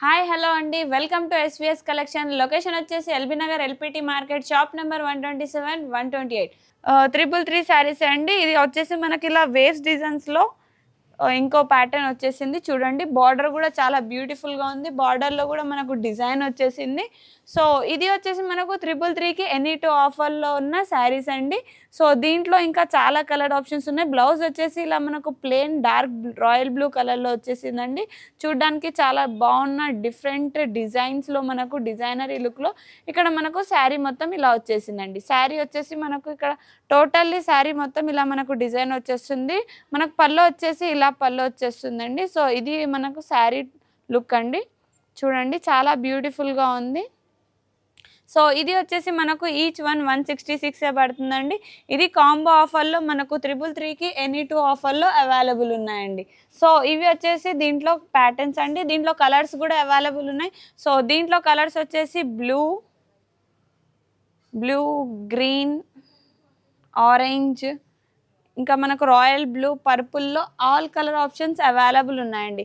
Hi hello అండి welcome to SVS collection. Location వచ్చేసి LB Nagar LPT market, shop number 127 128. 333 saris అండి. ఇది వచ్చేసి మనకి ఇలా వేవ్స్ డిజైన్స్లో ఇంకో ప్యాటర్న్ వచ్చేసింది చూడండి. బార్డర్ కూడా చాలా బ్యూటిఫుల్గా ఉంది. బార్డర్లో కూడా మనకు డిజైన్ వచ్చేసింది. సో ఇది వచ్చేసి మనకు 333కి ఎనీ2 ఆఫర్లో ఉన్న శారీస్ అండి. సో దీంట్లో ఇంకా చాలా కలర్ ఆప్షన్స్ ఉన్నాయి. బ్లౌజ్ వచ్చేసి ఇలా మనకు ప్లెయిన్ డార్క్ రాయల్ బ్లూ కలర్లో వచ్చేసిందండి. చూడ్డానికి చాలా బాగున్న డిఫరెంట్ డిజైన్స్లో మనకు డిజైనరీ లుక్లో ఇక్కడ మనకు శారీ మొత్తం ఇలా వచ్చేసిందండి. శారీ వచ్చేసి మనకు ఇక్కడ టోటల్లీ శారీ మొత్తం ఇలా మనకు డిజైన్ వచ్చేస్తుంది. మనకు పళ్ళు వచ్చేసి ఇలా పళ్ళు వచ్చేస్తుందండి. సో ఇది మనకు శారీ లుక్ అండి. చూడండి చాలా బ్యూటిఫుల్గా ఉంది. సో ఇది వచ్చేసి మనకు ఈచ్ వన్ 166 పడుతుందండి. ఇది కాంబో ఆఫర్లో మనకు 333కి ఎనీ2 ఆఫర్లో అవైలబుల్ ఉన్నాయండి. సో ఇవి వచ్చేసి దీంట్లో ప్యాటర్న్స్ అండి. దీంట్లో కలర్స్ కూడా అవైలబుల్ ఉన్నాయి. సో దీంట్లో కలర్స్ వచ్చేసి బ్లూ, గ్రీన్, ఆరెంజ్, ఇంకా మనకు రాయల్ బ్లూ, పర్పుల్లో ఆల్ కలర్ ఆప్షన్స్ అవైలబుల్ ఉన్నాయండి.